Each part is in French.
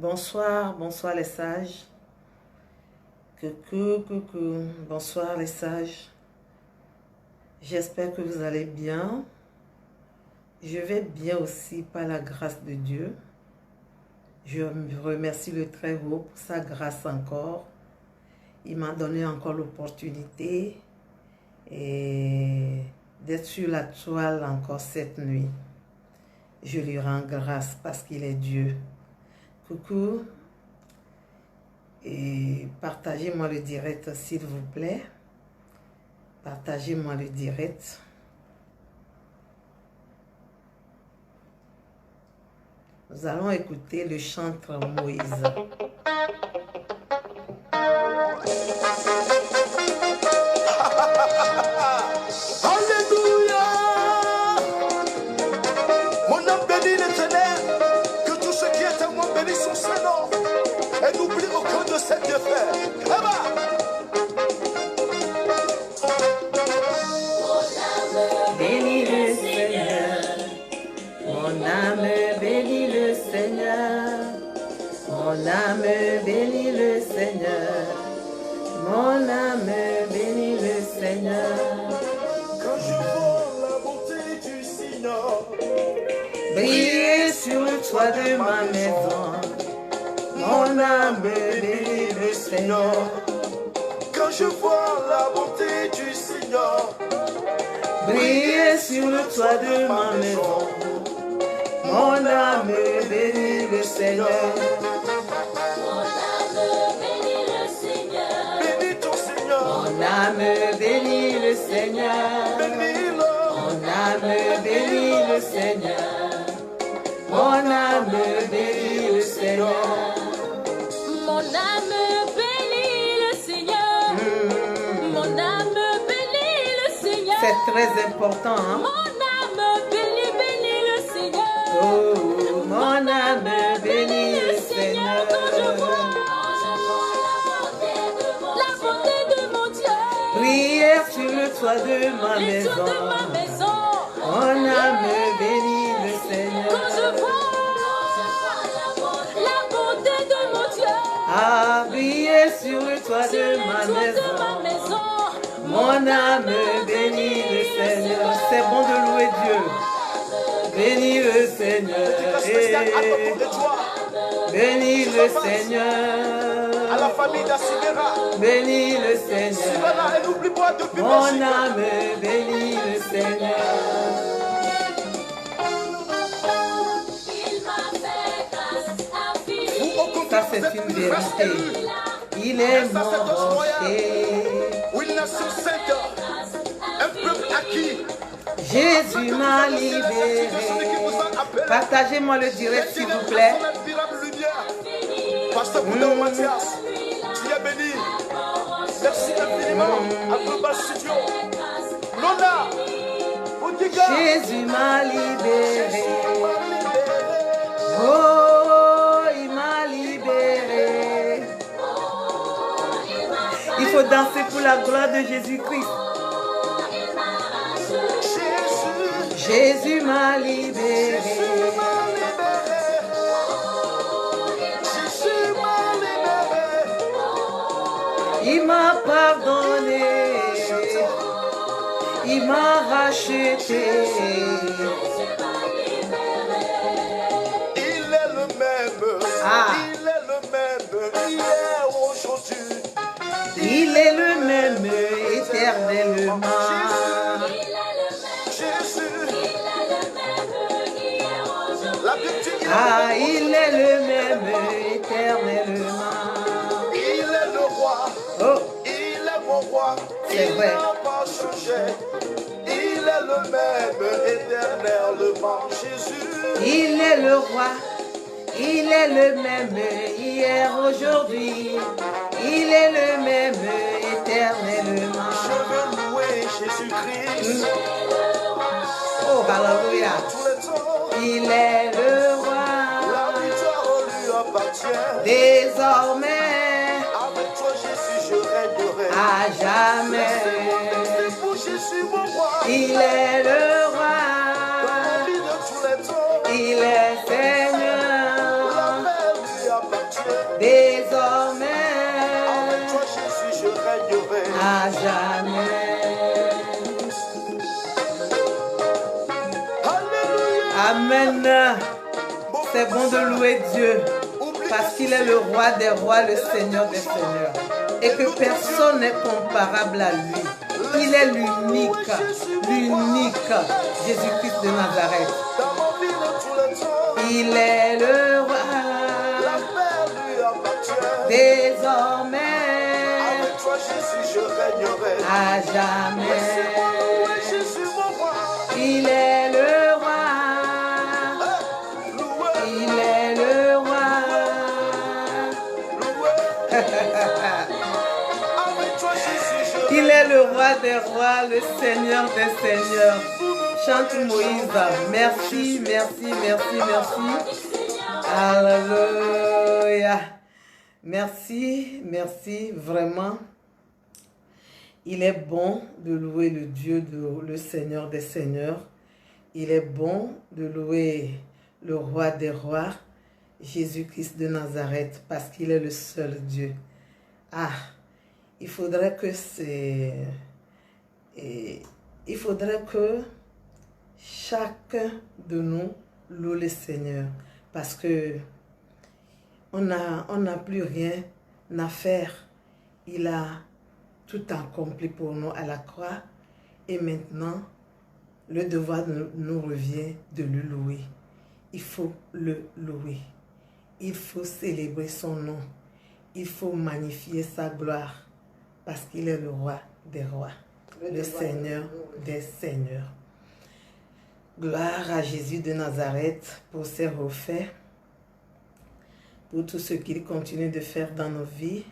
Bonsoir, bonsoir les sages. Coucou, bonsoir les sages. J'espère que vous allez bien. Je vais bien aussi par la grâce de Dieu. Je remercie le Très-Haut pour sa grâce encore. Il m'a donné encore l'opportunité d'être sur la toile encore cette nuit. Je lui rends grâce parce qu'il est Dieu. Coucou. Et partagez-moi le direct s'il vous plaît. Partagez-moi le direct. Nous allons écouter le chantre Moïse. Alléluia. Mon âme bénit l'Éternel, que tous ceux qui étaient moi bénissent son Saint-Nom et n'oublie aucun de ses bienfaits. Bénis le Seigneur, mon âme bénit le Seigneur, mon âme bénit le Seigneur, mon âme bénit le Seigneur. Quand je vois la bonté du Seigneur Briller sur le toit de ma maison, mon âme bénit le Seigneur. Quand je vois la bonté du Seigneur Briller sur le toit de ma maison, mon âme bénit le Seigneur. bénis ton Seigneur, Mon âme bénit le Seigneur. bénis-le. Mon âme bénit le Seigneur. Mon âme bénit le Seigneur. Mon âme bénit le Seigneur. Mon âme bénit le Seigneur. C'est très important, hein? Mon âme bénit le Seigneur. Oh, mon âme bénit le Seigneur. Quand je vois la bonté de mon Dieu, Prière sur le toit de ma les toits de maison. ma maison. Mon âme bénit le Seigneur. Quand je vois la bonté de mon Dieu, Ah, prière sur le toit sur de les ma toits de ma maison. maison. Mon âme bénit le Seigneur. C'est bon de louer Dieu. Bénis le Seigneur. Dédicace spéciale à toi pour toi, Bénis le à Seigneur. la famille d'Assimera. Bénis le Seigneur. Sylvana, et n'oublie pas de Mon âme bénis le Seigneur. Il m'a fait grâce infinie. Ça, c'est une vérité. Il est mon rocher. Une nation sainte, un peuple acquis. Jésus m'a libéré. Partagez-moi le direct, s'il vous plaît. Pasteur Boudin Mathias, tu es béni. Merci infiniment. Abba Studio. Lona, Odiga. Jésus m'a libéré. Oh, il m'a libéré. Il faut danser pour la gloire de Jésus-Christ. Jésus m'a libéré. Il m'a pardonné. Il m'a racheté. Il est le même. Ah. Il est le même. Hier, aujourd'hui. Il est le même éternellement. Jésus. La beauté, Ah, il est le même éternellement. il est le roi. Oh, Il est mon roi. C'est Il vrai. n'a pas changé. Il est le même éternellement. Jésus. il est le roi. Il est le même hier, aujourd'hui. Il est le même éternellement. Je veux louer Jésus-Christ. Oh, alléluia. Tous les temps. Il est le roi. La victoire lui appartient. Désormais, Avec toi, Jésus, je régnerai. à jamais. Pour Jésus, mon roi. Il est le roi. La vie de tous les temps. Il est Seigneur. La paix lui appartient. Avec toi, Jésus, je régnerai. à jamais. Alléluia. Amen. Mon C'est bon frère, de louer Dieu oublie parce tes qu'il est le soucis. roi des rois, le Seigneur des seigneurs. Et que personne n'est comparable à lui. Il est l'unique, l'unique Jésus-Christ de Nazareth. Dans ma vie de tous les temps, Il est le la roi paix lui appartient. désormais Avec toi, Jésus, je régnerai. à Laissez-moi jamais. louer Jésus, mon roi. Il est le roi. Louer, Il est le roi. louer. Avec toi, Jésus, je Il est le roi des rois, le Seigneur des seigneurs. Chante Moïse. Merci, merci, merci, merci. Alléluia. Merci, merci, vraiment. Il est bon de louer le Dieu, le Seigneur des seigneurs. Il est bon de louer le roi des rois, Jésus-Christ de Nazareth, parce qu'il est le seul Dieu. Ah, il faudrait que chacun de nous loue le Seigneur, parce que on n'a plus rien à faire. Il a tout accompli pour nous à la croix, et maintenant, le devoir nous revient de le louer. Il faut le louer. Il faut célébrer son nom. Il faut magnifier sa gloire, parce qu'il est le roi des rois, le Seigneur des seigneurs. Gloire à Jésus de Nazareth pour ses refaits, pour tout ce qu'il continue de faire dans nos vies.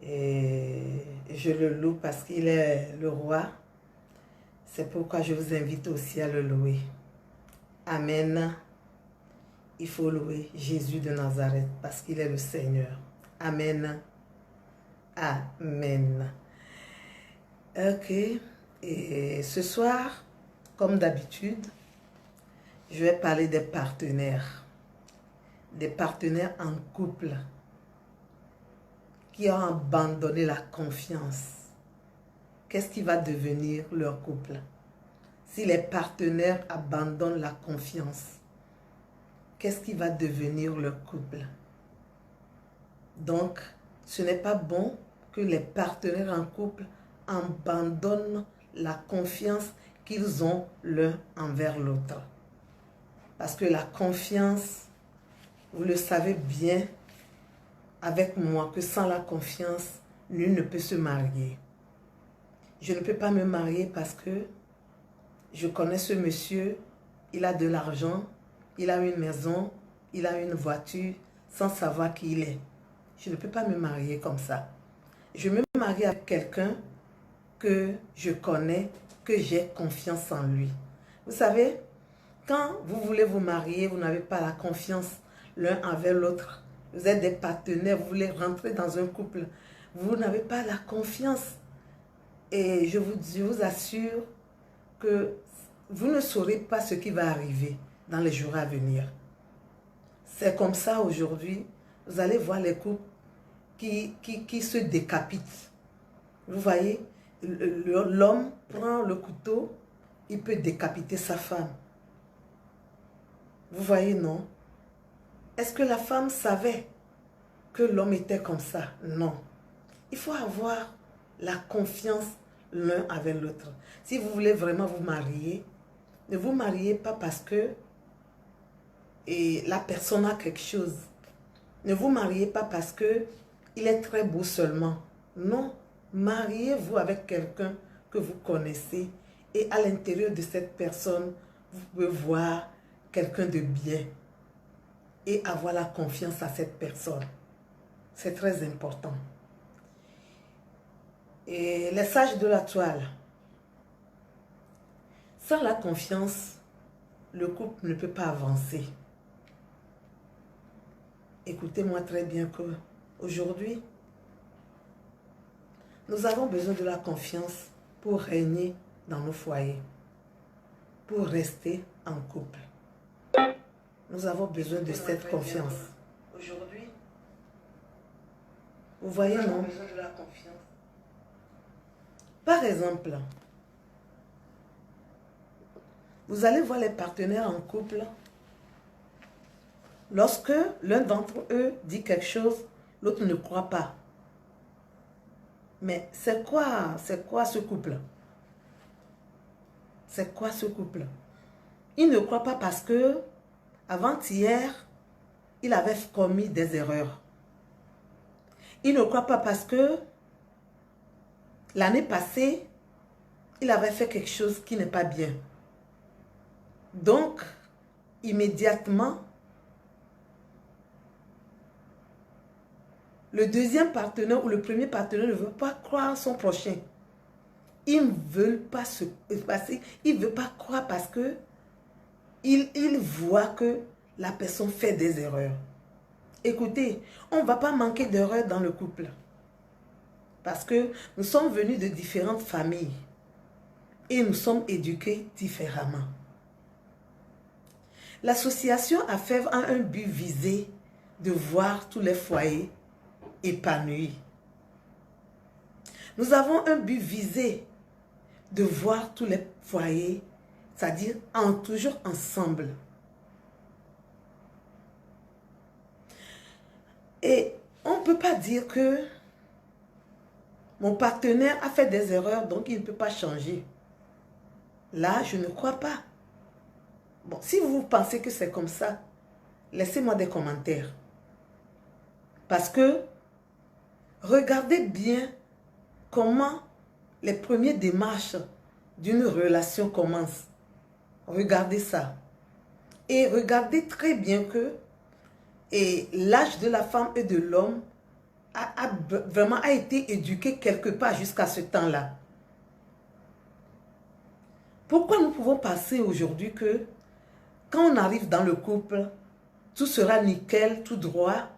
Et je le loue parce qu'il est le roi. C'est pourquoi je vous invite aussi à le louer. Amen. Il faut louer Jésus de Nazareth parce qu'il est le Seigneur. Amen. Amen. Ok. Et ce soir, comme d'habitude, je vais parler des partenaires. Des partenaires en couple qui ont abandonné la confiance. Qu'est-ce qui va devenir leur couple? Si les partenaires abandonnent la confiance, qu'est-ce qui va devenir leur couple? Donc, ce n'est pas bon que les partenaires en couple abandonnent la confiance qu'ils ont l'un envers l'autre. Parce que la confiance, vous le savez bien avec moi, que sans la confiance, nul ne peut se marier. Je ne peux pas me marier parce que je connais ce monsieur, il a de l'argent, il a une maison, il a une voiture, sans savoir qui il est. Je ne peux pas me marier comme ça. Je me marie avec quelqu'un que je connais, que j'ai confiance en lui. Vous savez, quand vous voulez vous marier, vous n'avez pas la confiance l'un envers l'autre. Vous êtes des partenaires, vous voulez rentrer dans un couple. Vous n'avez pas la confiance. Et je vous assure que vous ne saurez pas ce qui va arriver dans les jours à venir. C'est comme ça aujourd'hui. Vous allez voir les couples qui se décapitent. Vous voyez, l'homme prend le couteau, il peut décapiter sa femme. Vous voyez, non? Est-ce que la femme savait que l'homme était comme ça? Non. Il faut avoir la confiance l'un avec l'autre. Si vous voulez vraiment vous marier, ne vous mariez pas parce que la personne a quelque chose. Ne vous mariez pas parce que il est très beau seulement. Non. Mariez-vous avec quelqu'un que vous connaissez et à l'intérieur de cette personne, vous pouvez voir quelqu'un de bien et avoir la confiance à cette personne. C'est très important. Et les sages de la toile. Sans la confiance, le couple ne peut pas avancer. Écoutez-moi très bien que aujourd'hui, nous avons besoin de la confiance pour régner dans nos foyers, pour rester en couple. Nous avons besoin de cette confiance. Aujourd'hui, Vous voyez, non? Par exemple, vous allez voir les partenaires en couple. Lorsque l'un d'entre eux dit quelque chose, l'autre ne croit pas. Mais c'est quoi ce couple? C'est quoi ce couple? Il ne croit pas parce que avant-hier, il avait commis des erreurs. Il ne croit pas parce que l'année passée, il avait fait quelque chose qui n'est pas bien. Donc, immédiatement, le deuxième partenaire ou le premier partenaire ne veut pas croire son prochain. Ils ne veulent pas se passer, ils ne veulent pas croire parce que il voit que la personne fait des erreurs. Écoutez, on ne va pas manquer d'erreurs dans le couple. Parce que nous sommes venus de différentes familles et nous sommes éduqués différemment. L'association AFEV a un but visé de voir tous les foyers épanouis. Nous avons un but visé de voir tous les foyers, c'est-à-dire toujours ensemble. Et on ne peut pas dire que mon partenaire a fait des erreurs, donc il ne peut pas changer. Là, je ne crois pas. Bon, si vous pensez que c'est comme ça, laissez-moi des commentaires. Parce que, regardez bien comment les premières démarches d'une relation commencent. Regardez ça. Et regardez très bien que l'âge de la femme et de l'homme vraiment été éduqué quelque part jusqu'à ce temps-là. Pourquoi nous pouvons passer aujourd'hui que quand on arrive dans le couple, tout sera nickel, tout droit,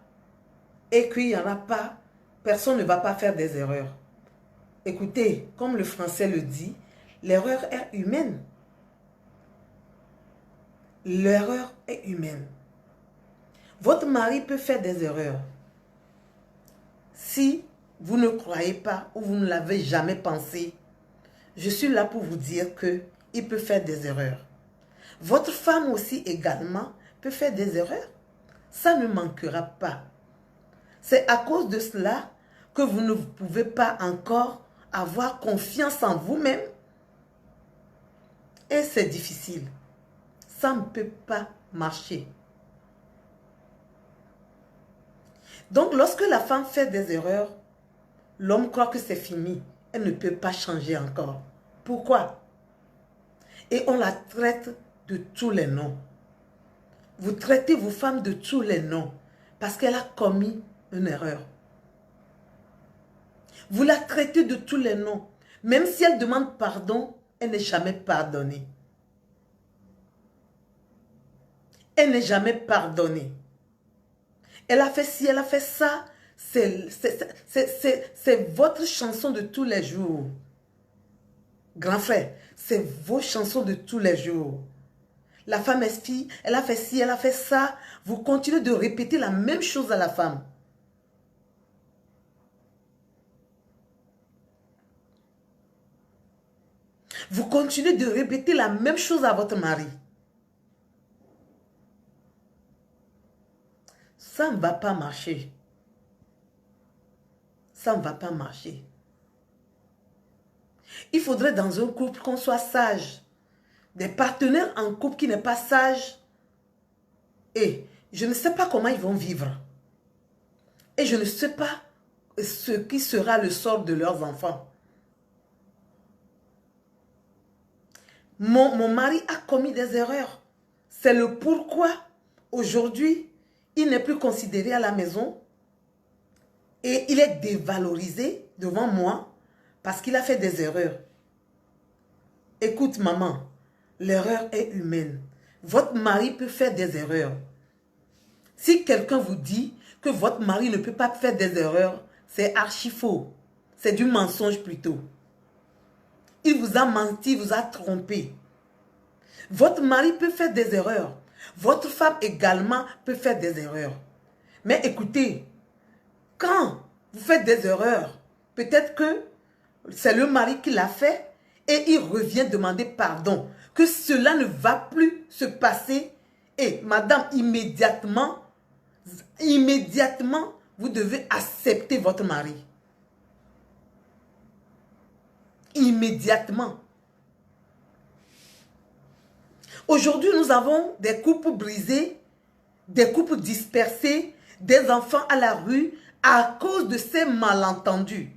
et qu'il n'y en a pas, personne ne va pas faire des erreurs. Écoutez, comme le français le dit, l'erreur est humaine. L'erreur est humaine. Votre mari peut faire des erreurs. Si vous ne croyez pas ou vous ne l'avez jamais pensé, je suis là pour vous dire qu'il peut faire des erreurs. Votre femme aussi également peut faire des erreurs. Ça ne manquera pas. C'est à cause de cela que vous ne pouvez pas encore avoir confiance en vous-même. Et c'est difficile. Ça ne peut pas marcher. Donc, lorsque la femme fait des erreurs, l'homme croit que c'est fini. Elle ne peut pas changer encore. Pourquoi? Et on la traite de tous les noms. Vous traitez vos femmes de tous les noms parce qu'elle a commis une erreur. Vous la traitez de tous les noms. Même si elle demande pardon, elle n'est jamais pardonnée. Elle n'est jamais pardonnée. Elle a fait ci, elle a fait ça. C'est votre chanson de tous les jours. Grand frère, c'est vos chansons de tous les jours. La femme est fille, elle a fait ci, elle a fait ça. Vous continuez de répéter la même chose à la femme. Vous continuez de répéter la même chose à votre mari. Ça ne va pas marcher. Ça ne va pas marcher. Il faudrait dans un couple qu'on soit sage. Des partenaires en couple qui n'est pas sage. Et je ne sais pas comment ils vont vivre. Et je ne sais pas ce qui sera le sort de leurs enfants. Mon mari a commis des erreurs. C'est le pourquoi aujourd'hui, il n'est plus considéré à la maison et il est dévalorisé devant moi parce qu'il a fait des erreurs. Écoute maman, l'erreur est humaine. Votre mari peut faire des erreurs. Si quelqu'un vous dit que votre mari ne peut pas faire des erreurs, c'est archi faux. C'est du mensonge plutôt. Il vous a menti, vous a trompé. Votre mari peut faire des erreurs. Votre femme également peut faire des erreurs. Mais écoutez, quand vous faites des erreurs. Peut-être que c'est le mari qui l'a fait et il revient demander pardon. Que cela ne va plus se passer. Et madame, immédiatement, vous devez accepter votre mari. Immédiatement. Aujourd'hui, nous avons des couples brisés, des couples dispersés, des enfants à la rue à cause de ces malentendus.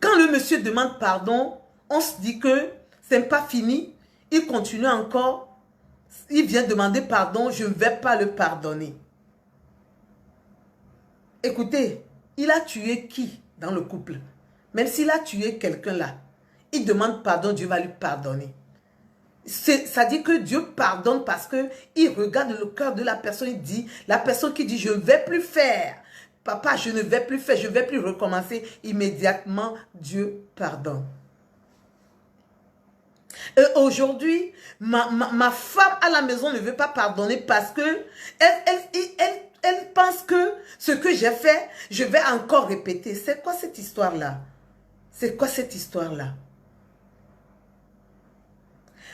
Quand le monsieur demande pardon, on se dit que ce n'est pas fini. Il continue encore. Il vient demander pardon, je ne vais pas le pardonner. Écoutez, il a tué qui dans le couple? Même s'il a tué quelqu'un là, il demande pardon, Dieu va lui pardonner. Ça dit que Dieu pardonne parce qu'il regarde le cœur de la personne, il dit, la personne qui dit je ne vais plus faire, papa je ne vais plus faire, je ne vais plus recommencer, immédiatement Dieu pardonne. Et aujourd'hui, ma femme à la maison ne veut pas pardonner parce que elle pense que ce que j'ai fait, je vais encore répéter. C'est quoi cette histoire-là? C'est quoi cette histoire-là?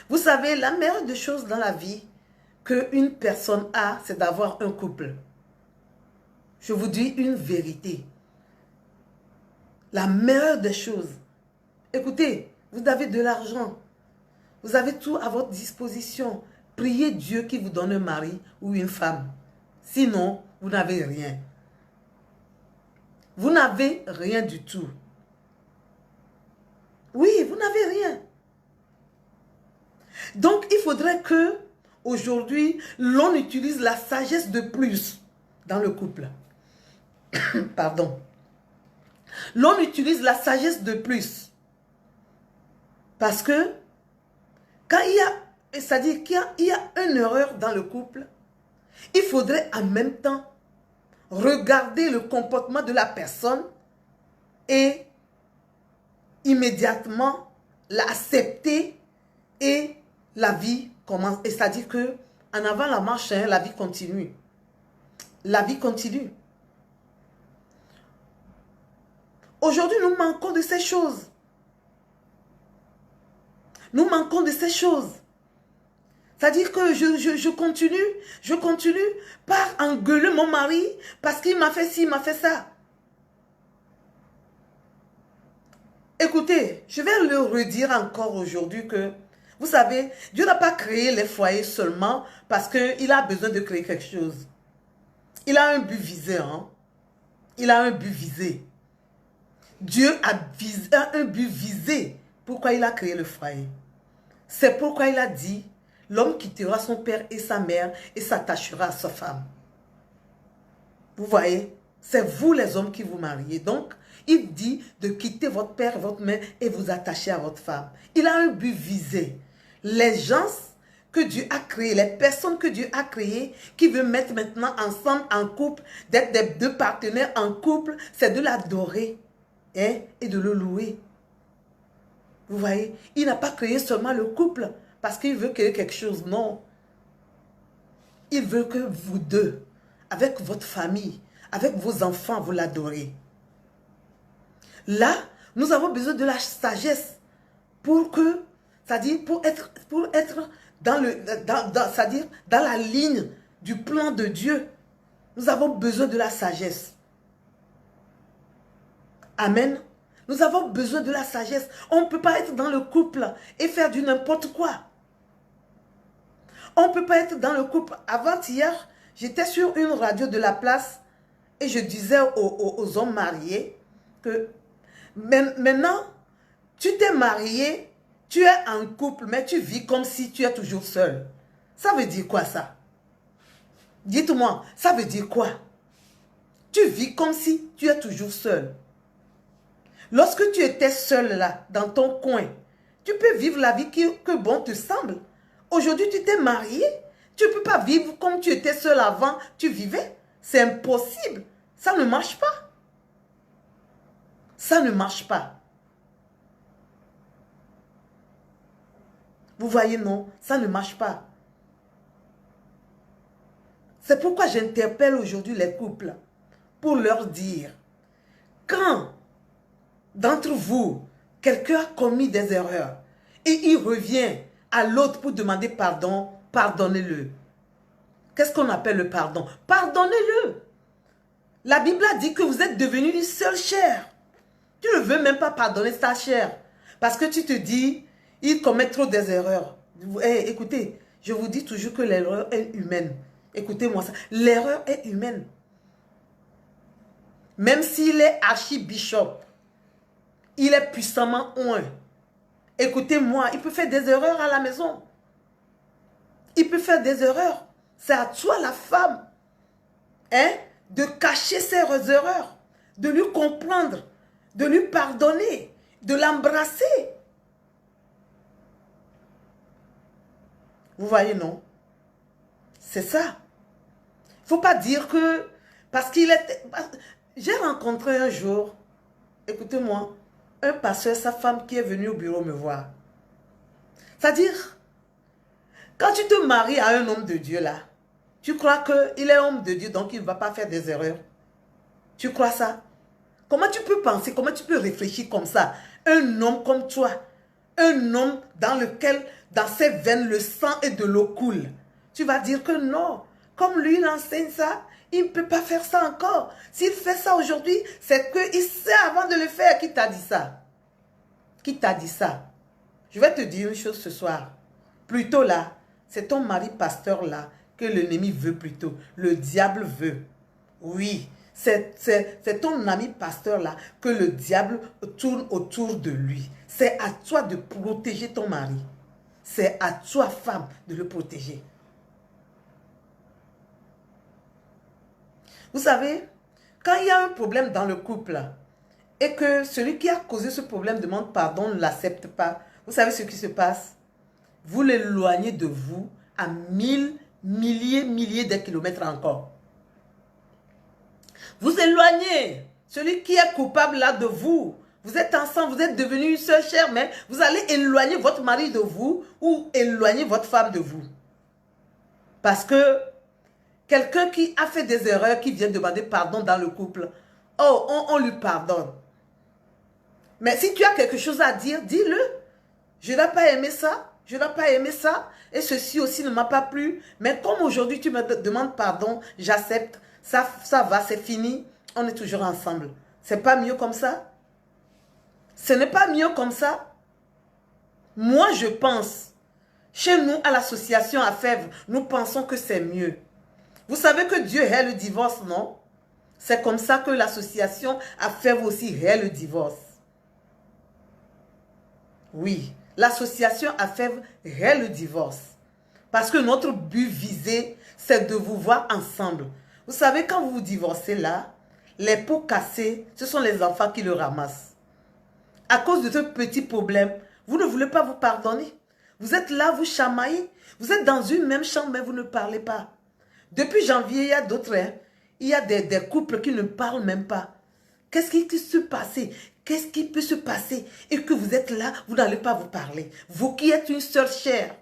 Vous savez, la meilleure des choses dans la vie qu'une personne a, c'est d'avoir un couple. Je vous dis une vérité. La meilleure des choses. Écoutez, vous avez de l'argent. Vous avez tout à votre disposition. Priez Dieu qui vous donne un mari ou une femme. Sinon, vous n'avez rien. Vous n'avez rien du tout. Oui, vous n'avez rien. Donc, il faudrait que, aujourd'hui, l'on utilise la sagesse de plus dans le couple. Pardon. L'on utilise la sagesse de plus. Parce que, quand il y a, c'est-à-dire qu'il y a une erreur dans le couple, il faudrait en même temps regarder le comportement de la personne et immédiatement l'accepter et la vie commence. Et c'est-à-dire que en avant la marche, hein, la vie continue. La vie continue. Aujourd'hui, nous manquons de ces choses. Nous manquons de ces choses. C'est-à-dire que je continue par engueuler mon mari parce qu'il m'a fait ci, il m'a fait ça. Écoutez, je vais le redire encore aujourd'hui que, vous savez, Dieu n'a pas créé les foyers seulement parce qu'il a besoin de créer quelque chose. Il a un but visé, hein. Il a un but visé. Dieu a un but visé. Pourquoi il a créé le foyer? C'est pourquoi il a dit, l'homme quittera son père et sa mère et s'attachera à sa femme. Vous voyez, c'est vous les hommes qui vous mariez. Donc, il dit de quitter votre père et votre mère et vous attacher à votre femme. Il a un but visé. Les gens que Dieu a créés, les personnes que Dieu a créées, qui veulent mettre maintenant ensemble en couple, d'être des deux partenaires en couple, c'est de l'adorer, hein, et de le louer. Vous voyez, il n'a pas créé seulement le couple parce qu'il veut créer quelque chose, non. Il veut que vous deux, avec votre famille, avec vos enfants, vous l'adorez. Là, nous avons besoin de la sagesse pour que, c'est-à-dire pour être dans c'est-à-dire dans la ligne du plan de Dieu. Nous avons besoin de la sagesse. Amen. Nous avons besoin de la sagesse. On ne peut pas être dans le couple et faire du n'importe quoi. On ne peut pas être dans le couple. Avant-hier, j'étais sur une radio de la place et je disais aux hommes mariés que maintenant, tu t'es marié, tu es en couple, mais tu vis comme si tu es toujours seul. Ça veut dire quoi ça? Dites-moi, ça veut dire quoi? Tu vis comme si tu es toujours seul. Lorsque tu étais seul là, dans ton coin, tu peux vivre la vie que bon te semble. Aujourd'hui, tu t'es marié, tu ne peux pas vivre comme tu étais seul avant, tu vivais. C'est impossible. Ça ne marche pas. Ça ne marche pas. Vous voyez, non, ça ne marche pas. C'est pourquoi j'interpelle aujourd'hui les couples. pour leur dire, quand d'entre vous, quelqu'un a commis des erreurs et il revient à l'autre pour demander pardon, pardonnez-le. Qu'est-ce qu'on appelle le pardon? Pardonnez-le. La Bible a dit que vous êtes devenus une seule chair. Tu ne veux même pas pardonner ta chair parce que tu te dis, il commet trop des erreurs. Écoutez, je vous dis toujours que l'erreur est humaine. Écoutez-moi ça. L'erreur est humaine. Même s'il est archibishop, il est puissamment oint. Écoutez-moi, il peut faire des erreurs à la maison. Il peut faire des erreurs. C'est à toi, la femme, de cacher ses erreurs, de lui comprendre, de lui pardonner, de l'embrasser. Vous voyez, non? C'est ça. Il ne faut pas dire que... Parce qu'il était... J'ai rencontré un jour, écoutez-moi, un pasteur, sa femme qui est venue au bureau me voir. C'est-à-dire, quand tu te maries à un homme de Dieu là, tu crois qu'il est homme de Dieu, donc il ne va pas faire des erreurs. Tu crois ça? Comment tu peux penser, comment tu peux réfléchir comme ça? Un homme comme toi, un homme dans lequel, dans ses veines, le sang et de l'eau coule. Tu vas dire que non, comme lui, il enseigne ça, il ne peut pas faire ça encore. S'il fait ça aujourd'hui, c'est qu'il sait avant de le faire. Qui t'a dit ça? Qui t'a dit ça? Je vais te dire une chose ce soir. Plutôt là, c'est ton mari pasteur là que l'ennemi veut plutôt. Le diable veut. Oui, c'est ton ami pasteur là que le diable tourne autour de lui. C'est à toi de protéger ton mari. C'est à toi, femme, de le protéger. Vous savez, quand il y a un problème dans le couple et que celui qui a causé ce problème demande pardon, ne l'accepte pas, vous savez ce qui se passe? Vous l'éloignez de vous à milliers de kilomètres encore. Vous éloignez celui qui est coupable là de vous. Vous êtes ensemble, vous êtes devenus une seule chair, mais vous allez éloigner votre mari de vous ou éloigner votre femme de vous. Parce que quelqu'un qui a fait des erreurs, qui vient demander pardon dans le couple, oh, on lui pardonne. Mais si tu as quelque chose à dire, dis-le. Je n'ai pas aimé ça, je n'ai pas aimé ça, et ceci aussi ne m'a pas plu. Mais comme aujourd'hui tu me demandes pardon, j'accepte, ça va, c'est fini, on est toujours ensemble. C'est pas mieux comme ça? Ce n'est pas mieux comme ça? Moi, je pense, chez nous, à l'association à Fèvre, nous pensons que c'est mieux. Vous savez que Dieu hait le divorce, non? C'est comme ça que l'association à Fèvre aussi hait le divorce. Oui, l'association à Fèvre hait le divorce. Parce que notre but visé, c'est de vous voir ensemble. Vous savez, quand vous vous divorcez là, les pots cassés, ce sont les enfants qui le ramassent. À cause de ce petit problème, vous ne voulez pas vous pardonner. Vous êtes là, vous chamaillez. Vous êtes dans une même chambre, mais vous ne parlez pas. Depuis janvier, il y a d'autres. Il y a des couples qui ne parlent même pas. Qu'est-ce qui peut se passer? Qu'est-ce qui peut se passer? Et que vous êtes là, vous n'allez pas vous parler. Vous qui êtes une seule chair.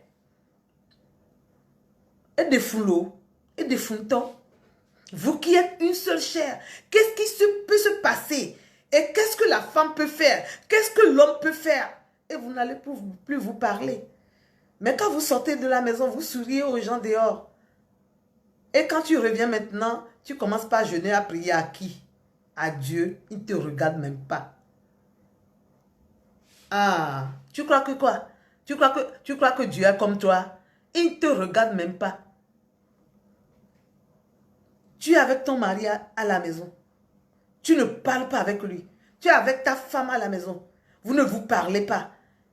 Et des foulots, et des foutons. Vous qui êtes une seule chair. Qu'est-ce qui peut se passer? Et qu'est-ce que la femme peut faire? Qu'est-ce que l'homme peut faire? Et vous n'allez plus vous parler. Mais quand vous sortez de la maison, vous souriez aux gens dehors. Et quand tu reviens maintenant, tu commences pas à jeûner, à prier à qui? À Dieu. Il ne te regarde même pas. Ah, tu crois que quoi? Tu crois que Dieu est comme toi? Il ne te regarde même pas. Tu es avec ton mari à la maison. Tu ne parles pas avec lui. Tu es avec ta femme à la maison. Vous ne vous parlez pas.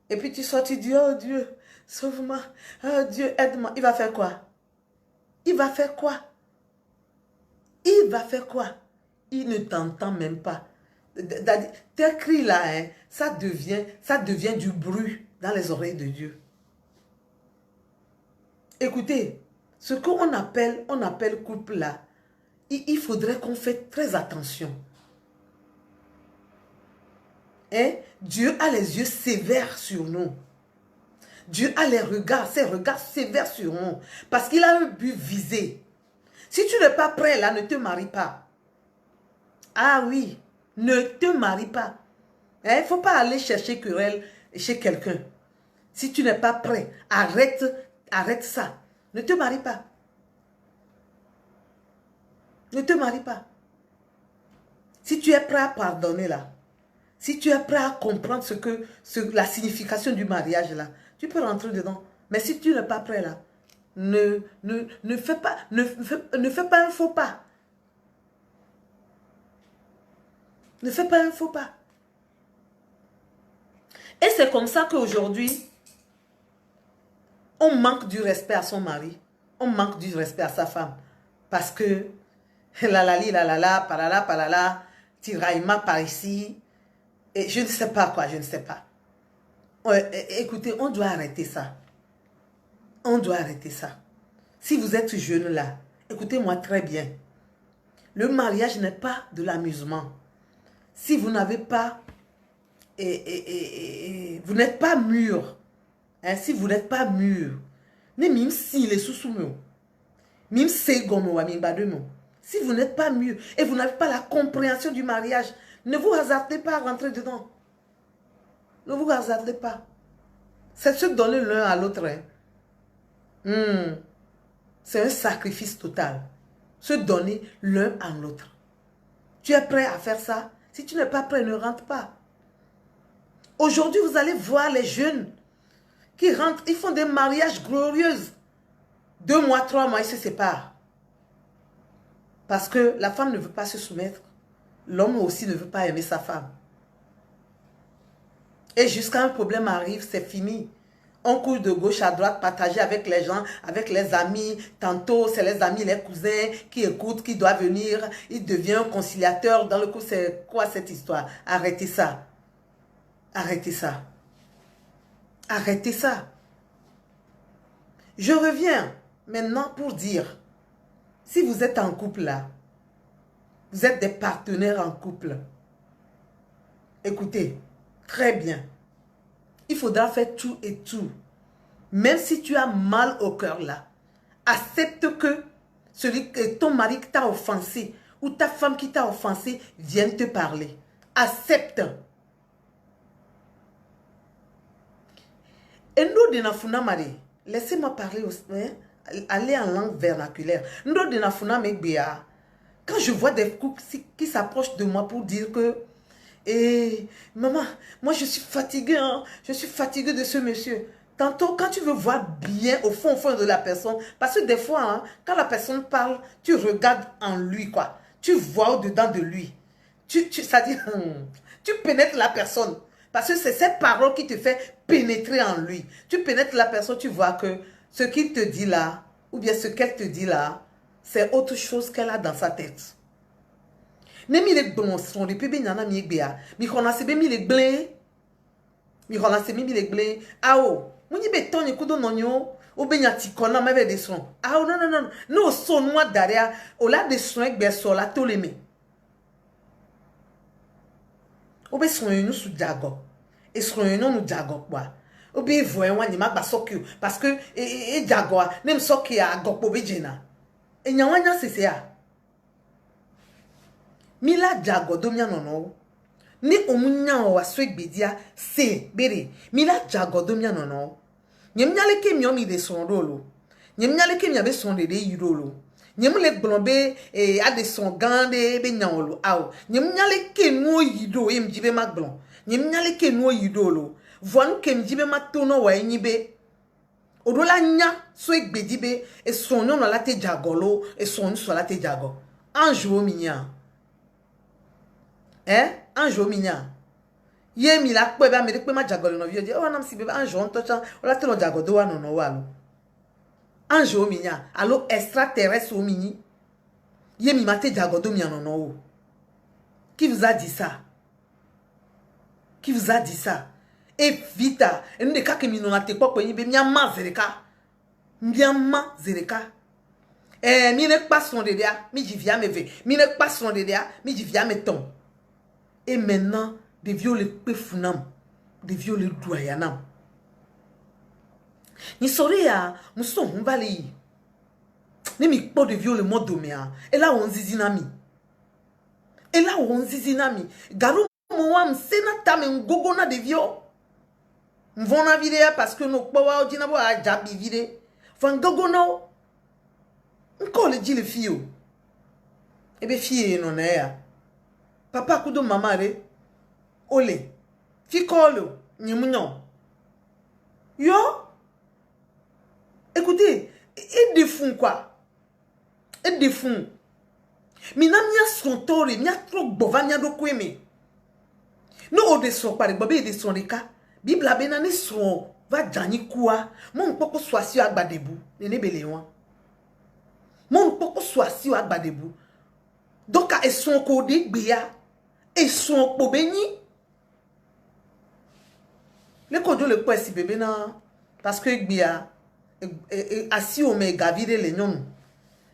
Et puis tu sors, tu dis, oh Dieu, sauve-moi. Oh Dieu, aide-moi. Il va faire quoi? Il va faire quoi? Il va faire quoi? Il ne t'entend même pas. Tes cris là, ça devient du bruit dans les oreilles de Dieu. Écoutez, ce qu'on appelle couple là, il faudrait qu'on fasse très attention. Dieu a les yeux sévères sur nous. Dieu a ses regards sévères sur nous. Parce qu'il a un but visé. Si tu n'es pas prêt là, ne te marie pas. Ah oui, ne te marie pas. Il ne faut pas aller chercher querelle chez quelqu'un. Si tu n'es pas prêt, arrête ça. Ne te marie pas. Ne te marie pas. Si tu es prêt à pardonner là, si tu es prêt à comprendre la signification du mariage là, tu peux rentrer dedans. Mais si tu n'es pas prêt là, ne fais pas un faux pas. Ne fais pas un faux pas. Et c'est comme ça qu'aujourd'hui, on manque du respect à son mari. On manque du respect à sa femme. Parce que, palala, tiraillement par ici. Et je ne sais pas quoi, je ne sais pas. Écoutez, on doit arrêter ça. On doit arrêter ça. Si vous êtes jeune là, écoutez-moi très bien. Le mariage n'est pas de l'amusement. Si vous n'avez pas, vous n'êtes pas mûr, hein, si vous n'êtes pas mûr, même si les sous-soumeux, même si si vous n'êtes pas mûr et vous n'avez pas la compréhension du mariage, ne vous hasardez pas à rentrer dedans. Ne vous hasardez pas. C'est se donner l'un à l'autre. Hein. C'est un sacrifice total. Se donner l'un à l'autre. Tu es prêt à faire ça? Si tu n'es pas prêt, ne rentre pas. Aujourd'hui, vous allez voir les jeunes qui rentrent, ils font des mariages glorieux. 2 mois, 3 mois, ils se séparent. Parce que la femme ne veut pas se soumettre. L'homme aussi ne veut pas aimer sa femme. Et jusqu'à un problème arrive, c'est fini. On court de gauche à droite, partager avec les gens, avec les amis. Tantôt, c'est les amis, les cousins qui écoutent, qui doivent venir. Il devient un conciliateur. Dans le coup, c'est quoi cette histoire? Arrêtez ça. Arrêtez ça. Arrêtez ça. Je reviens maintenant pour dire, si vous êtes en couple là, vous êtes des partenaires en couple. Écoutez, très bien. Il faudra faire tout et tout. Même si tu as mal au cœur là, accepte que ton mari qui t'a offensé ou ta femme qui t'a offensé vienne te parler. Accepte. Et nous, de Nafuna Marie, laissez-moi parler aussi, hein, aller en langue vernaculaire. Nous, de Nafuna Megbea, quand je vois des couples qui s'approchent de moi pour dire que maman, moi je suis fatiguée, hein, je suis fatiguée de ce monsieur. Tantôt, quand tu veux voir bien au fond de la personne, parce que des fois, hein, quand la personne parle, tu regardes en lui, quoi. Tu vois au-dedans de lui. C'est-à-dire, tu pénètres la personne. Parce que c'est cette parole qui te fait pénétrer en lui. Tu pénètres la personne, tu vois que ce qu'il te dit là, ou bien ce qu'elle te dit là, c'est autre chose qu'elle a dans sa tête. Nemi le bon son depuis benyana mi gbea mi kona sebe mi le gble mi kona sebe mi le gble ao muni beton ni kudo nonyo o benyati kona mebe de son ao non no son moi daria o la de son egbe so la to le me o be son nu su jago e son nu jago kwa o be vo enwa ni magba sokio parce que e jago nem sokia agokpo bejena enyawanya sesea Mila jago domia nono. Ni omunya wa swegbedia se bere. Mila jago domia nono. Nyemnyale ke miomi de son rolo. Nyemnyale ke miabe son de yirolo. Nyemule blombe ade son gande be nyaolo aw. Nyemnyale ke no yido mjibe magblon. Nyemnyale ke no yidolo. Voanu ke mjibe matono wa enyibe. Odola nya swegbe e son no la te jagolo e son so la te jago. Anjo minya. Anjo minya. Ye mi la kwe ba me de kwe ma jagolo no vie. Oh nam si beba anjo on toucha. O la te lo jagodo wa no no walo. Anjo minya. Allo extraterrestre o mini. Ye mi mate jagodo mi no no. Qui vous a dit ça? Qui vous a dit ça? Et vita. Et nous de ka ke mi no na te kwa kwe be mi ama zereka. Mi ama zereka. Mi ne pas son de dia. Mi jivia me ve. Mi ne pas son de dia. Mi jivia me ton. Et maintenant, de violer pefunam, de violer doyanam. Ni soria, muso mbali. Ni mi po de violer modomea. Et là on zizinami. Et là, on zizinami. Garou mouam, sena tam en gogona de vio. M'vona vidéa parce que nos pawa dinabo a jabi vidé. Van gogono. Encore le dit les filles. Eh bien, filles, non, papa, kudo mamare. Ole. Fikolo. Nyemunyon. Yo. Écoutez, et des fous, quoi. Et des fous. Mina mia son tori, mia trop bovania do kweme. No ode so pare bobe de son reka. Bibla benane son va jani kwa. Mon poko swasi agbadebu. Nene belewan. Mon poko swasi agbadebu. Donc e son kode gbeya. E son pobeni. Le kodo le kwa si bébé na parce que gbeya assis au me gavire les nyons.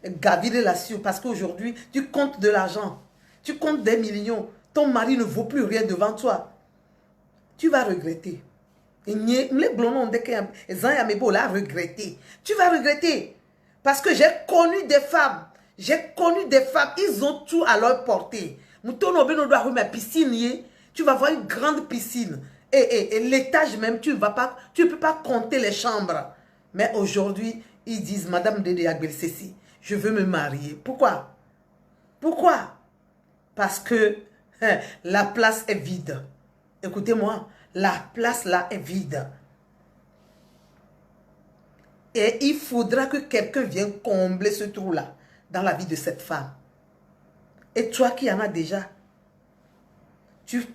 Gavider là-dessus parce qu'aujourd'hui, tu comptes de l'argent. Tu comptes des millions. Ton mari ne vaut plus rien devant toi. Tu vas regretter. Et les blonds dès que la regretter. Tu vas regretter. Parce que j'ai connu des femmes. J'ai connu des femmes. Ils ont tout à leur portée. Tu vas voir une grande piscine. Et l'étage même, tu ne peux pas compter les chambres. Mais aujourd'hui, ils disent, Madame Dédé Agbel Ceci, je veux me marier. Pourquoi? Pourquoi? Parce que la place est vide. Écoutez-moi, la place là est vide. Et il faudra que quelqu'un vienne combler ce trou-là dans la vie de cette femme. Et toi qui en as déjà, tu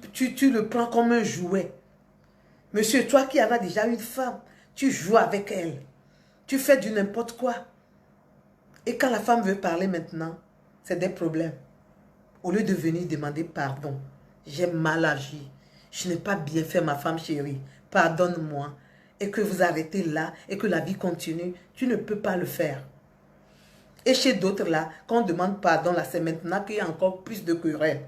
le prends comme un jouet. Monsieur, toi qui en as déjà une femme, tu joues avec elle. Tu fais du n'importe quoi. Et quand la femme veut parler maintenant, c'est des problèmes. Au lieu de venir demander pardon, j'ai mal agi. Je n'ai pas bien fait, ma femme chérie. Pardonne-moi. Et que vous arrêtez là et que la vie continue, tu ne peux pas le faire. Et chez d'autres là, quand on demande pardon, là, c'est maintenant qu'il y a encore plus de querelles.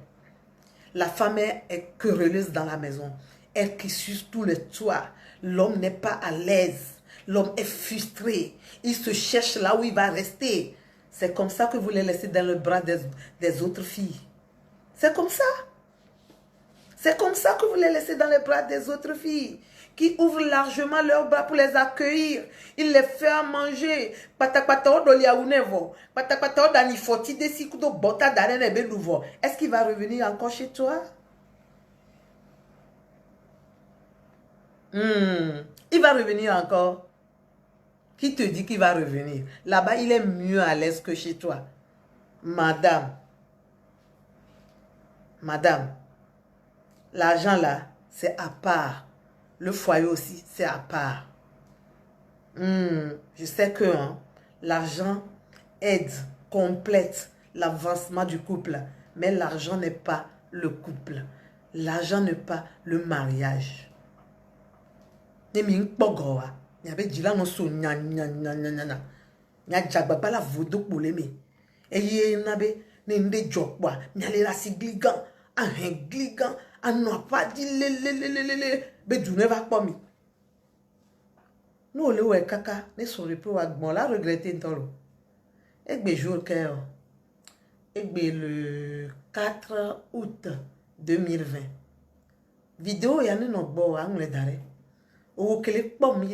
La femme est querelleuse dans la maison. Elle qui suce tous les toits. L'homme n'est pas à l'aise. L'homme est frustré. Il se cherche là où il va rester. C'est comme ça que vous les laissez dans le bras des autres filles. C'est comme ça. C'est comme ça que vous les laissez dans les bras des autres filles. Qui ouvrent largement leurs bras pour les accueillir. Ils les font à manger. Est-ce qu'il va revenir encore chez toi? Il va revenir encore. Qui te dit qu'il va revenir? Là-bas, il est mieux à l'aise que chez toi. Madame. Madame. L'argent là, c'est à part. Le foyer aussi, c'est à part. Je sais que l'argent aide, complète l'avancement du couple. Mais l'argent n'est pas le couple. L'argent n'est pas le mariage. Il y avait dit là, non, so, nya, jagba la vodo pour l'aimer. Et il y avait des jobs, il y a les gligan, un gligan, un n'a pas dit le, mais du ne va pas mis. Nous, le kaka, ne sont pas bon, la regretter dans et bien, jour cœur. Et bien, le 4 août 2020. Vidéo, il y a un bon, on est d'arrêt. Ou que les pommes,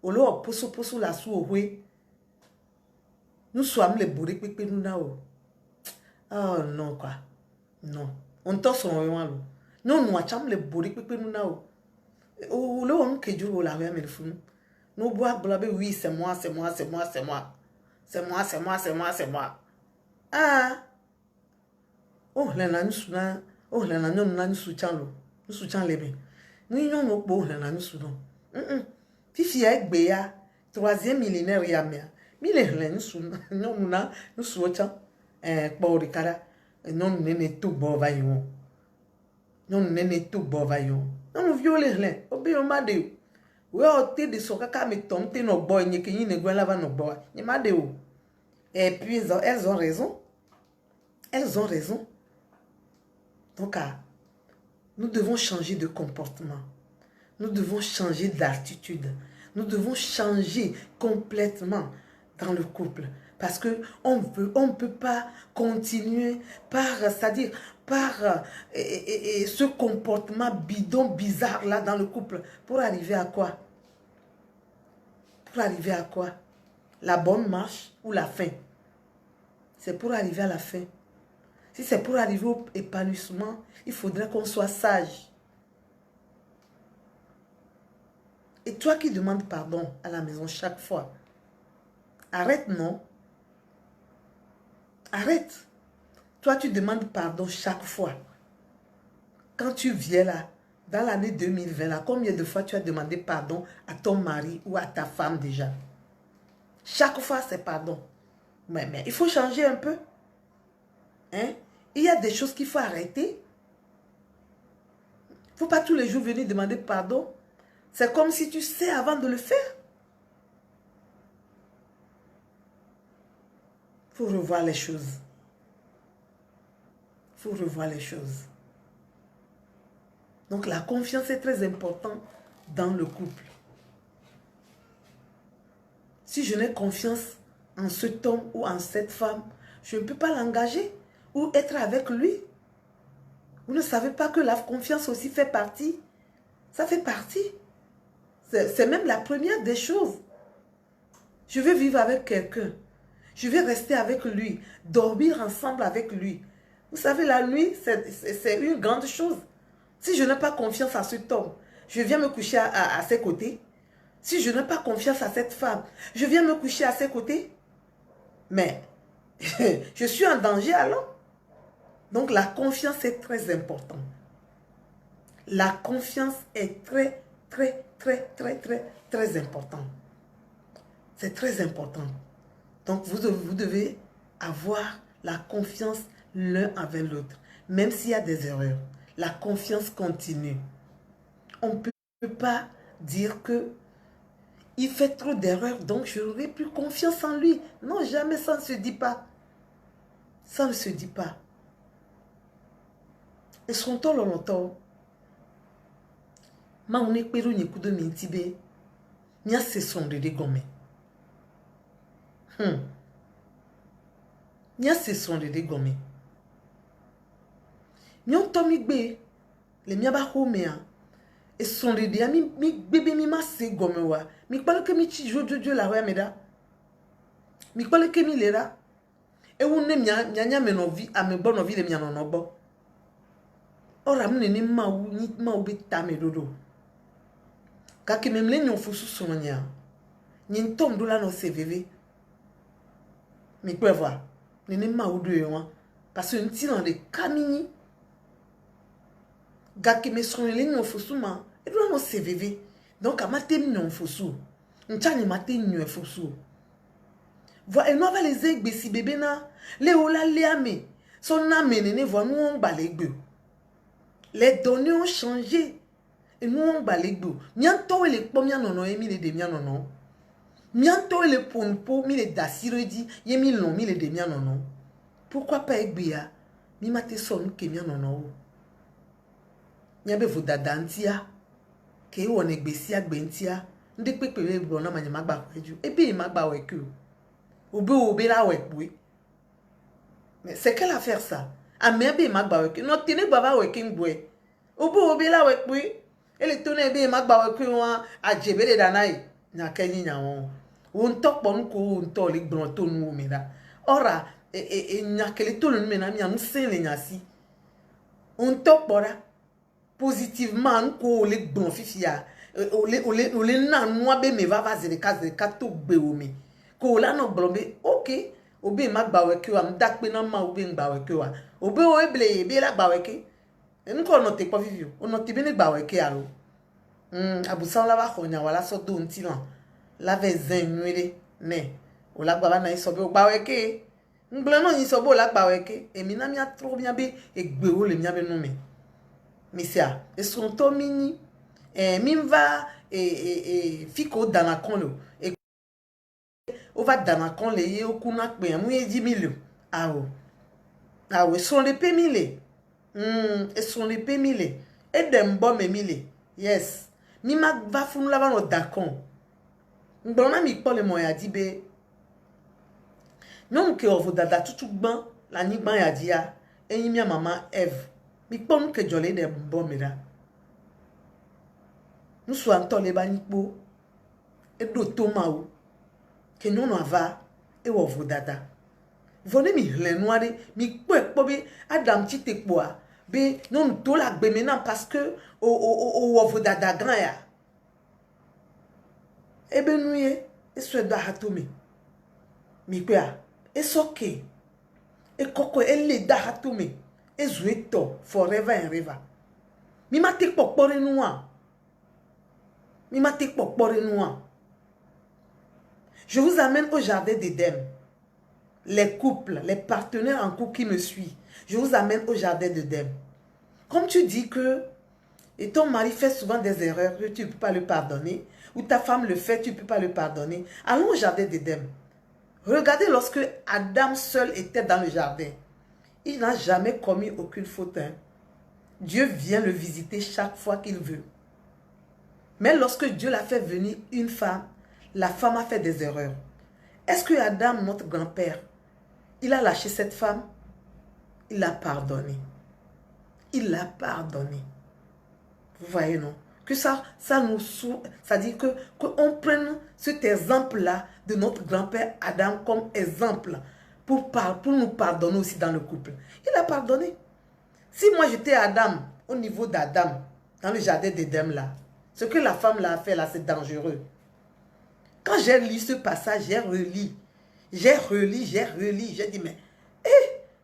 ou l'eau, poso la sou, oui. Nous sommes les bourrés, pépé, nous n'avons. Oh non, quoi. Non. On t'en son loin, là. Non, nous acham les bourrés, pépé, nous n'avons. Ou l'eau, on que du la même, fou. Nous bois, blabé, oui, c'est moi, c'est moi, c'est moi, c'est moi. C'est moi, c'est moi, c'est moi, c'est moi. Ah! Oh, les nanos soudan. Oh, les nanos, nous soutient l'eau. Nous soutient les bains. Nous n'avons pas beau, les nanos soudan. Fifi avec Béa, 3e millénaire yamia. Mille nous souhaitons pour le cara. Non, n'est tout bon vaillant. Non, n'est tout bon vaillant. Non, violer rien. Obéir madé. Oui, t'es de son caca, mais tombe, t'es nos boys, n'y a qu'une égouine lava nos boys. N'y madé. Et puis, elles ont raison. Elles ont raison. Donc, nous devons changer de comportement. Nous devons changer d'attitude. Nous devons changer complètement dans le couple. Parce qu'on ne peut pas continuer par, c'est-à-dire, par ce comportement bidon, bizarre là dans le couple. Pour arriver à quoi? Pour arriver à quoi? La bonne marche ou la fin? C'est pour arriver à la fin. Si c'est pour arriver au épanouissement, il faudrait qu'on soit sage. Et toi qui demandes pardon à la maison chaque fois, arrête, non? Arrête. Toi, tu demandes pardon chaque fois. Quand tu viens là, dans l'année 2020, là, combien de fois tu as demandé pardon à ton mari ou à ta femme déjà? Chaque fois, c'est pardon. Mais il faut changer un peu. Hein? Il y a des choses qu'il faut arrêter. Il ne faut pas tous les jours venir demander pardon. C'est comme si tu sais avant de le faire. Il faut revoir les choses. Il faut revoir les choses. Donc la confiance est très importante dans le couple. Si je n'ai confiance en cet homme ou en cette femme, je ne peux pas l'engager ou être avec lui. Vous ne savez pas que la confiance aussi fait partie. Ça fait partie. C'est même la première des choses. Je vais vivre avec quelqu'un. Je vais rester avec lui. Dormir ensemble avec lui. Vous savez, la nuit, c'est une grande chose. Si je n'ai pas confiance à cet homme, je viens me coucher à ses côtés. Si je n'ai pas confiance à cette femme, je viens me coucher à ses côtés. Mais je suis en danger alors. Donc la confiance est très importante. La confiance est très important. C'est très important. Donc vous devez avoir la confiance l'un avec l'autre. Même s'il y a des erreurs. La confiance continue. On ne peut pas dire que il fait trop d'erreurs, donc je n'aurai plus confiance en lui. Non, jamais, ça ne se dit pas. Ça ne se dit pas. Et son temps longtemps. Ma on est perdu ni kudo mintibe. Nya se son de gomé. Nya se son de gomé. Nyon tomi gbe le mia ba home a. Et son de dia mi bébé mi ma se gomé wa. Mi pale ke mi chi jojo la wa meda. Mi pale ke mi lera. E wonne nya menovi a me bono vi le mia no bo. Ora mne ni ma u be ta me dodo. Kaki memle nyon fusu sonya. Nyen tom do la no CVV. Mi peut voir. Nene ma ou de yo parce que nti dans de kamini. Gaki me sonle nyon fusu ma. E do no CVV. Donc amate nyon fusu. Nchani mate nyon fusu. Voa e no va les egbe si bébé na. Le ola le ame. Son ame nene voa nous on balegbe. Les données ont changé. Et nous on balegbe. Nyanto le pom ya nono emi le de mia nono. Mianto le ponpo mi le dasiredi ye mi lon mi le de mia nono. Pourquoi pas egbia mi mate son ke mia nono. Nyabe vodadantia ke won egbesi agbentia nde pepele bona manya magba kweju ebi magba weku. Obe la wekwe. Mais c'est quelle affaire ça? A mebe magba weku. Non tene baba wekin bwe. Obe la wekwe. Ele tone ebe magba weku wa ajebele danai. Na kenyi nyawon. On top bon ko on to le gbon to nu mi da. Ora nyakele to nu mi na mi anu sen le nyasi. On top bora positivement ko le gbon fifia. Ole na noa be me va zele ka to gbe o mi. Ko la no blombe okay. Obe magba weke wa mdak pe na ma obe ngba weke wa. Obe o eble be la gba weke. Nko no te po vivio. Ono te be ne gba weke alo. Abusan la ba khonya wala so do nti lan. La vezin nwele ne. O la gba na isobe o gba weke. Ngble no isobe o la gba weke. E mi na mi a trop bien be e gbe o le mi a be no me. Misia, e son to mini mi va fiko dana kon lo. E o va dana kon le ye o kuna pe mu e 10 millions. Ah o son le pe mille. E son le pe mille. E dem bo me mille. Yes. Mi ma va funu la va no dakon. Ngbona mi po le moya dibe. Non que vous dada tout ban la ni ban ya dia et mi maman Eve. Mi pon que jolé de bon mira. Nous soyons tolé ba ni po et do tomao que nous no va et vous dada. Venez mi le noire mi po be Adam ti te poa be non to la gbe maintenant parce que o vous dada grand ya. E ben nuye e so da hatomi. Mi kwa e soke e koko e le da hatomi e zueto forever and ever. Mi ma te pokpore noa. Mi ma te pokpore noa. Je vous amène au jardin d'Éden. Les couples, les partenaires en couple qui me suivent. Je vous amène au jardin d'Éden. Comme tu dis que et ton mari fait souvent des erreurs que tu ne peux pas le pardonner, ou ta femme le fait, tu ne peux pas le pardonner, allons au jardin d'Éden. Regardez lorsque Adam seul était dans le jardin. Il n'a jamais commis aucune faute. Hein. Dieu vient le visiter chaque fois qu'il veut. Mais lorsque Dieu l'a fait venir une femme, la femme a fait des erreurs. Est-ce que Adam, notre grand-père, il a lâché cette femme? Il l'a pardonné. Il l'a pardonné. Vous voyez, non? Que ça dit qu'on prenne cet exemple-là de notre grand-père Adam comme exemple pour nous pardonner aussi dans le couple. Il a pardonné. Si moi j'étais Adam, au niveau d'Adam, dans le jardin d'Éden là, ce que la femme l'a fait là, c'est dangereux. Quand j'ai lu ce passage, j'ai relu, j'ai dit, mais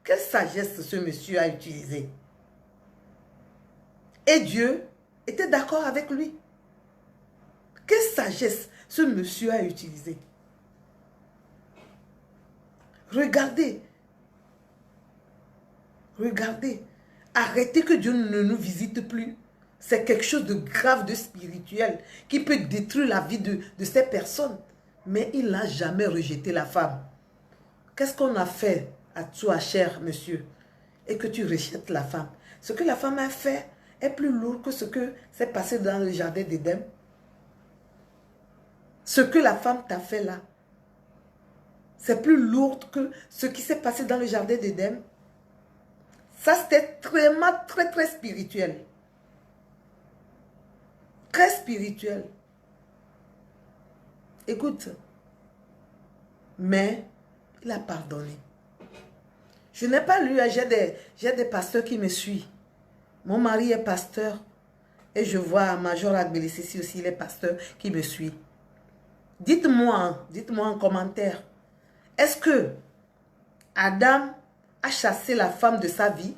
quelle sagesse ce monsieur a utilisé. Et Dieu était d'accord avec lui. Quelle sagesse ce monsieur a utilisé. Regardez. Regardez. Arrêtez que Dieu ne nous visite plus. C'est quelque chose de grave, de spirituel, qui peut détruire la vie de ces personnes. Mais il n'a jamais rejeté la femme. Qu'est-ce qu'on a fait à toi, cher monsieur, et que tu rejettes la femme? Ce que la femme a fait est plus lourd que ce que s'est passé dans le jardin d'Éden. Ce que la femme t'a fait là, c'est plus lourd que ce qui s'est passé dans le jardin d'Éden. Ça, c'était très spirituel. Très spirituel. Écoute, mais il a pardonné. Je n'ai pas lu, j'ai des pasteurs qui me suivent. Mon mari est pasteur et je vois Major Agbelesisi aussi, les pasteurs qui me suivent. Dites-moi en commentaire, est-ce que Adam a chassé la femme de sa vie,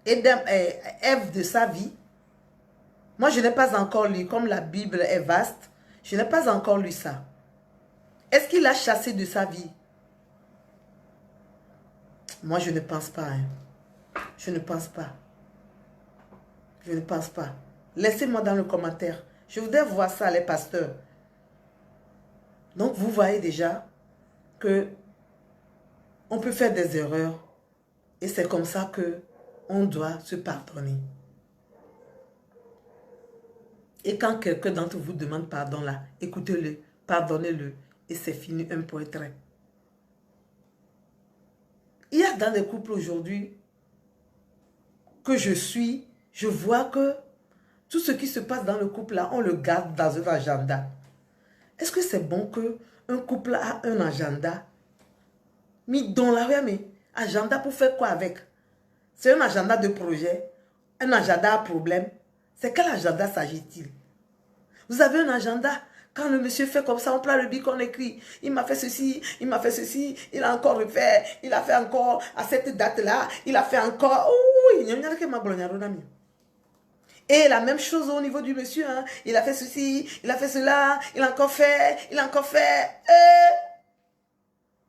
Ève de sa vie? Moi, je n'ai pas encore lu, comme la Bible est vaste, je n'ai pas encore lu ça. Est-ce qu'il a chassé de sa vie? Moi, je ne pense pas. Hein. Je ne pense pas. Je ne pense pas. Laissez-moi dans le commentaire. Je voudrais voir ça, les pasteurs. Donc, vous voyez déjà que on peut faire des erreurs et c'est comme ça que on doit se pardonner. Et quand quelqu'un d'entre vous demande pardon là, écoutez-le, pardonnez-le et c'est fini, un point trait. Il y a dans des couples aujourd'hui que je vois que tout ce qui se passe dans le couple là, on le garde dans un agenda. Est-ce que c'est bon qu'un couple a un agenda mis dans la rue, mais agenda pour faire quoi avec? C'est un agenda de projet, un agenda à problème. C'est quel agenda s'agit-il? Vous avez un agenda, quand le monsieur fait comme ça, on prend le bic, on écrit, il m'a fait ceci, il a encore refait, il a fait encore à cette date-là, il a fait encore, et la même chose au niveau du monsieur, hein, il a fait ceci, il a fait cela, il a encore fait.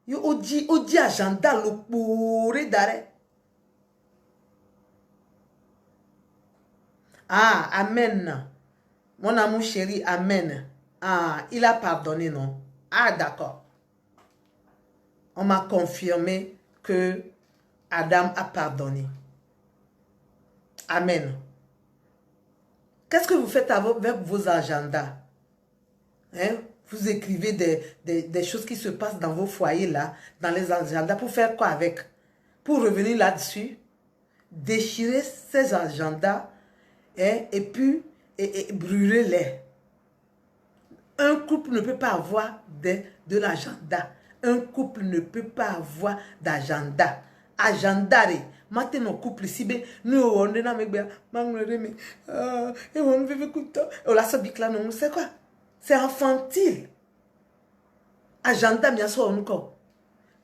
Il dit agenda, le pourri d'arrêt. Ah, amen. Mon amour chéri, amen. Ah, il a pardonné, non? Ah, d'accord. On m'a confirmé que Adam a pardonné. Amen. Qu'est-ce que vous faites avec vos agendas? Hein? Vous écrivez des choses qui se passent dans vos foyers là, dans les agendas, pour faire quoi avec? Pour revenir là-dessus, déchirer ces agendas et puis brûler-les. Un couple ne peut pas avoir de l'agenda. Un couple ne peut pas avoir d'agenda. Agenda, maintenant nos couples ici, nous on est dans mes biens, et on veut écouter. Oh là, ça bique là, non, c'est quoi? C'est infantile. Agenda, bien sûr, encore.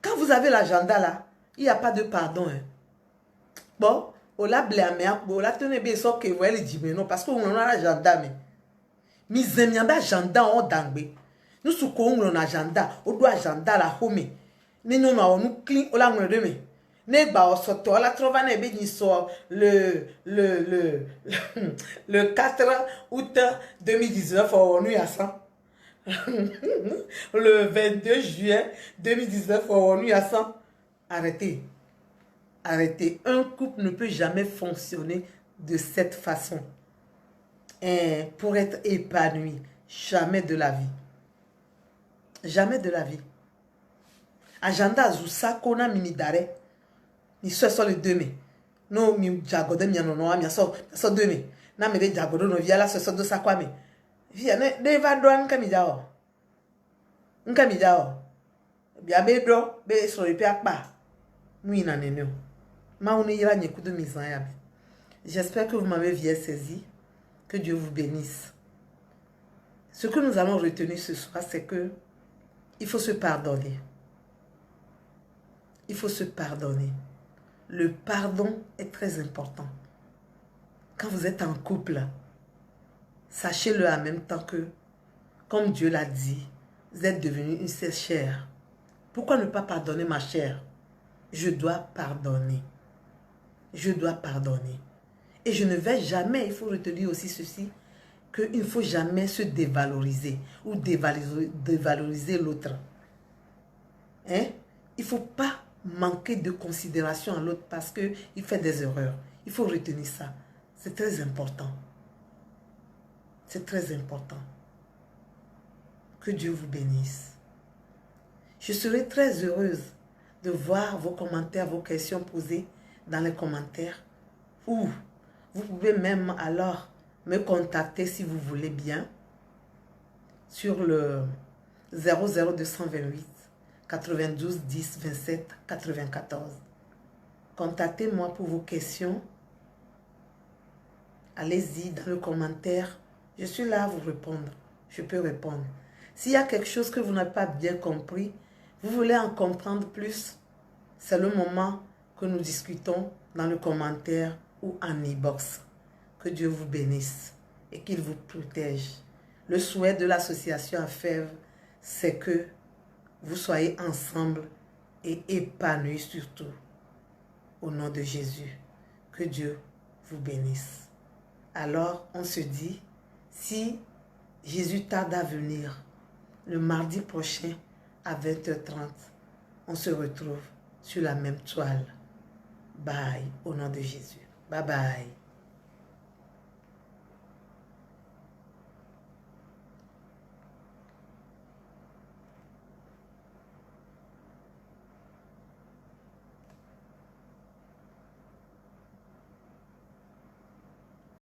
Quand vous avez l'agenda là, il n'y a pas de pardon. Hein. Bon, on l'a blâmé, on l'a tenu bien, sauf que vous allez dire, mais non, parce qu'on a l'agenda, mais. Mes amis, agenda, on dangbe. Nous sommes on agenda, on doit agenda la home. Nous nous clean, on l'a mais. Neba osoto la trova na ebe so le 4 août 2019 on y a ça. Le 22 juillet 2019 on y a ça. Arrêtez. Arrêtez. Un couple ne peut jamais fonctionner de cette façon. Et pour être épanoui, jamais de la vie. Jamais de la vie. Agenda Zoussa Kona Minidare. Ni so le 2 mai. No mi jagode mi anono mi so 2 mai. Na me de jagode no via la so do sa kwa me. Via ne va do nka mi jao. Nka mi jao. Bia be do be so le pe akpa. Mu ina nene. Ma on ira nyeku de mizan ya. J'espère que vous m'avez bien saisi. Que Dieu vous bénisse. Ce que nous allons retenir ce soir, c'est que il faut se pardonner. Il faut se pardonner. Le pardon est très important. Quand vous êtes en couple, sachez-le en même temps que, comme Dieu l'a dit, vous êtes devenu une seule chair. Pourquoi ne pas pardonner ma chair? Je dois pardonner. Je dois pardonner. Et je ne vais jamais, il faut retenir aussi ceci, qu'il ne faut jamais se dévaloriser ou dévaloriser l'autre. Hein? Il ne faut pas manquer de considération à l'autre parce qu'il fait des erreurs. Il faut retenir ça. C'est très important. C'est très important. Que Dieu vous bénisse. Je serai très heureuse de voir vos commentaires, vos questions posées dans les commentaires. Ou vous pouvez même alors me contacter si vous voulez bien sur le 00228 92 10 27 94. Contactez-moi pour vos questions. Allez-y dans le commentaire. Je suis là à vous répondre. Je peux répondre. S'il y a quelque chose que vous n'avez pas bien compris, vous voulez en comprendre plus, c'est le moment que nous discutons dans le commentaire ou en e-box. Que Dieu vous bénisse et qu'il vous protège. Le souhait de l'association AFEV, c'est que vous soyez ensemble et épanouis surtout. Au nom de Jésus, que Dieu vous bénisse. Alors, on se dit, si Jésus tarde à venir, le mardi prochain à 20h30, on se retrouve sur la même toile. Bye, au nom de Jésus. Bye bye.